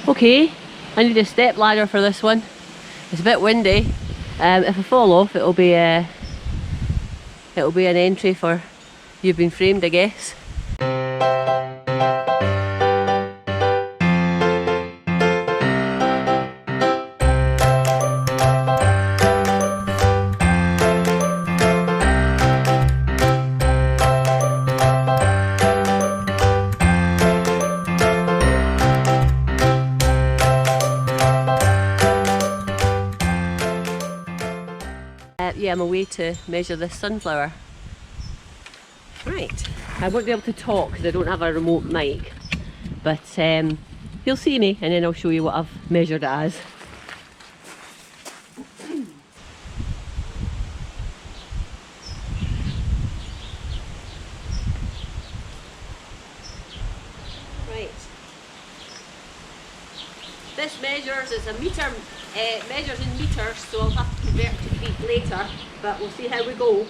Okay, I need a step ladder for this one. It's a bit windy. If I fall off, it'll be an entry for You've Been Framed, I guess. Yeah, I'm away to measure this sunflower. Right, I won't be able to talk because I don't have a remote mic, but you'll see me and then I'll show you what I've measured it as. Right, this measures as a metre, measures in metres, so I'll have to convert to feet later, but we'll see how we go.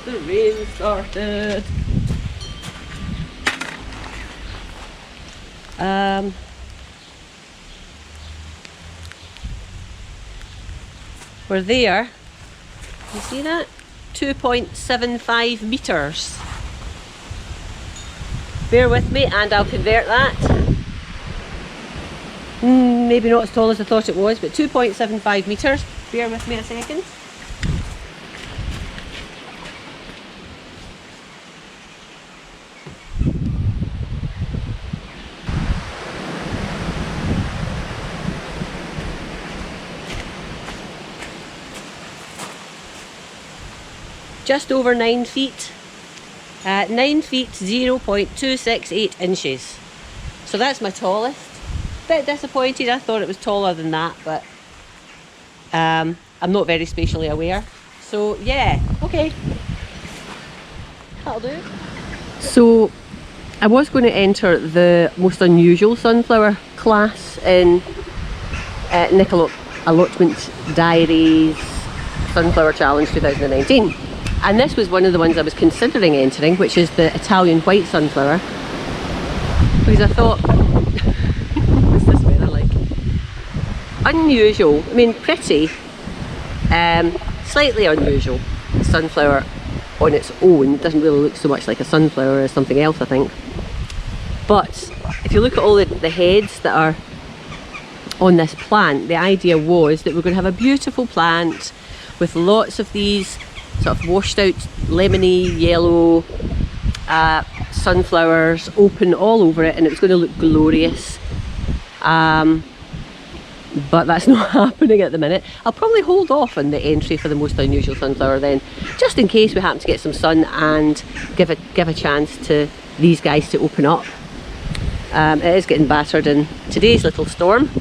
The rain started. We're there. You see that? 2.75 metres. Bear with me and I'll convert that. Maybe not as tall as I thought it was, but 2.75 metres. Bear with me a second. Just over 9 feet. 9 feet 0.268 inches. So that's my tallest. Bit disappointed, I thought it was taller than that, but I'm not very spatially aware. So yeah, okay. That'll do. So I was going to enter the most unusual sunflower class in Nicks Allotment Diary's Sunflower Challenge 2019. And this was one of the ones I was considering entering, which is the Italian white sunflower. Because I thought, what's this weather like? Unusual, I mean pretty, slightly unusual. Sunflower on its own doesn't really look so much like a sunflower as something else, I think. But if you look at all the heads that are on this plant, the idea was that we're going to have a beautiful plant with lots of these sort of washed out lemony yellow sunflowers open all over it, and it was going to look glorious, but that's not happening at the minute. I'll probably hold off on the entry for the most unusual sunflower then, just in case we happen to get some sun and give a chance to these guys to open up. It is getting battered in today's little storm.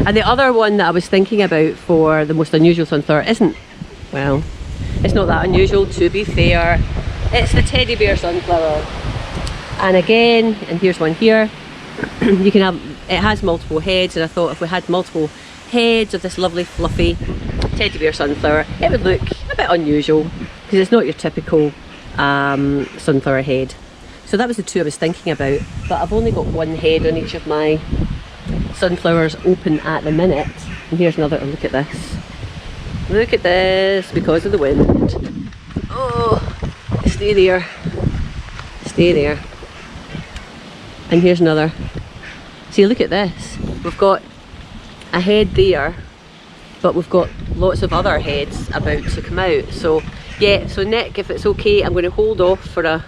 And the other one that I was thinking about for the most unusual sunflower isn't, well, it's not that unusual, to be fair. It's the teddy bear sunflower. And again, and here's one here, you can have, it has multiple heads, and I thought if we had multiple heads of this lovely fluffy teddy bear sunflower, it would look a bit unusual because it's not your typical sunflower head. So that was the two I was thinking about, but I've only got one head on each of my sunflowers open at the minute. And here's another, look at this. Look at this, because of the wind. Oh, stay there. Stay there. And here's another. See, look at this. We've got a head there, but we've got lots of other heads about to come out. So yeah, so Nick, if it's okay, I'm going to hold off for a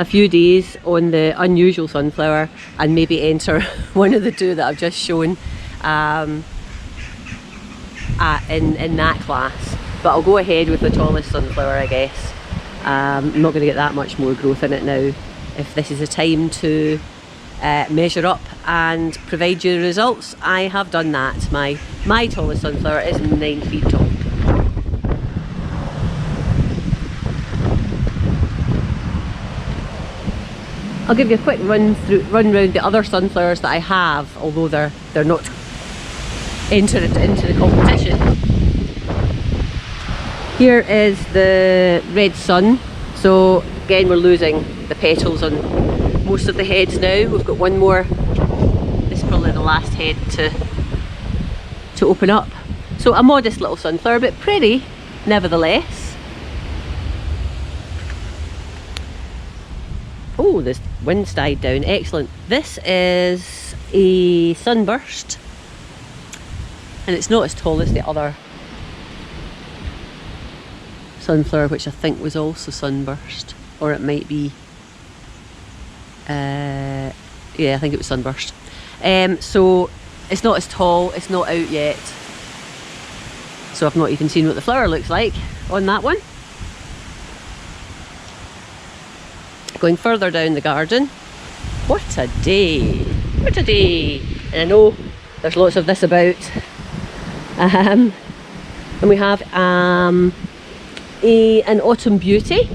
few days on the unusual sunflower and maybe enter one of the two that I've just shown in that class. But I'll go ahead with the tallest sunflower, I guess. I'm not going to get that much more growth in it now. If this is a time to measure up and provide you the results, I have done that. My tallest sunflower is 9 feet tall. I'll give you a quick run round the other sunflowers that I have, although they're not entered into the competition. Here is the red sun. So again, we're losing the petals on most of the heads now. We've got one more. This is probably the last head to open up. So a modest little sunflower, but pretty nevertheless. Oh, this wind's died down. Excellent. This is a sunburst, and it's not as tall as the other sunflower, which I think was also sunburst, or it might be yeah, I think it was sunburst. So it's not as tall, it's not out yet, so I've not even seen what the flower looks like on that one. Going further down the garden, what a day, what a day. And I know there's lots of this about, and we have an autumn beauty,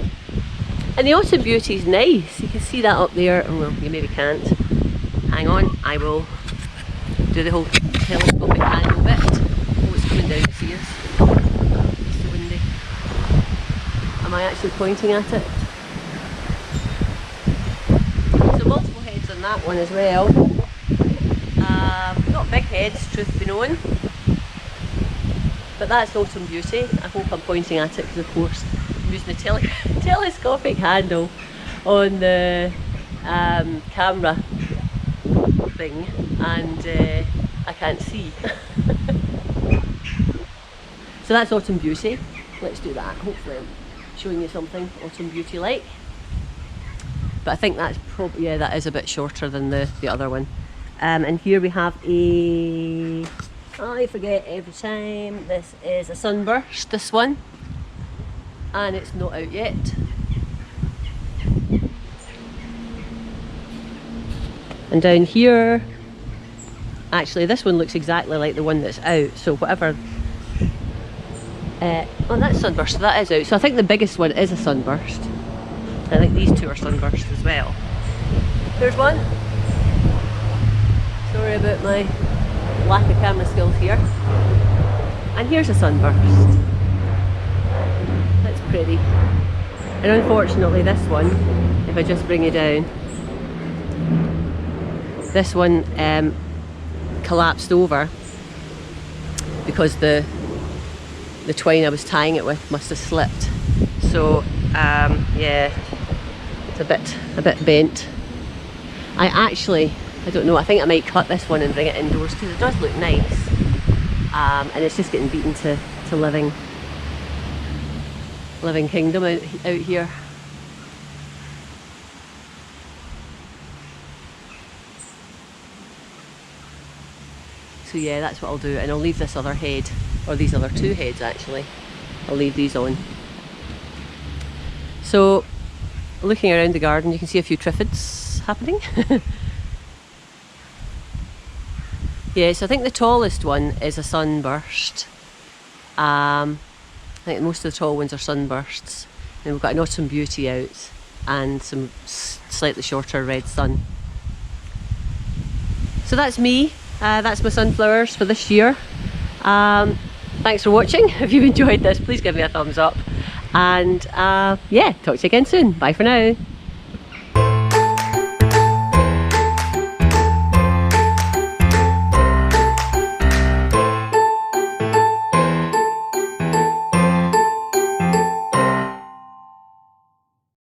and the autumn beauty is nice. You can see that up there. Oh, well, you maybe can't. Hang on, I will do the whole telescopic angle bit. Oh, it's coming down to see us. It's so windy. Am I actually pointing at it? So multiple heads on that one as well. Not big heads, truth be known. But that's autumn beauty. I hope I'm pointing at it because, of course, I'm using the telescopic handle on the camera thing, and I can't see. So that's autumn beauty. Let's do that. Hopefully I'm showing you something autumn beauty like. But I think that's probably, yeah, that is a bit shorter than the other one. And here we have a, I forget every time, this is a sunburst, this one, and it's not out yet. And down here, actually this one looks exactly like the one that's out, so whatever, oh, that's sunburst, so that is out. So I think the biggest one is a sunburst. I think these two are sunburst as well. There's one. Sorry about my lack of camera skills here. And here's a sunburst. That's pretty. And unfortunately this one, if I just bring it down, this one collapsed over because the twine I was tying it with must have slipped. So yeah, it's a bit bent. I don't know, I think I might cut this one and bring it indoors because it does look nice, and it's just getting beaten to living kingdom out here. So yeah, that's what I'll do, and I'll leave this other head, or these other two heads actually, I'll leave these on. So looking around the garden, you can see a few triffids happening. Yeah, so I think the tallest one is a sunburst. I think most of the tall ones are sunbursts. And we've got an autumn beauty out and some slightly shorter red sun. So that's me. That's my sunflowers for this year. Thanks for watching. If you've enjoyed this, please give me a thumbs up. And yeah, talk to you again soon. Bye for now.